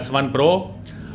S1 Pro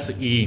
SE۔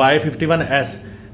Y51s،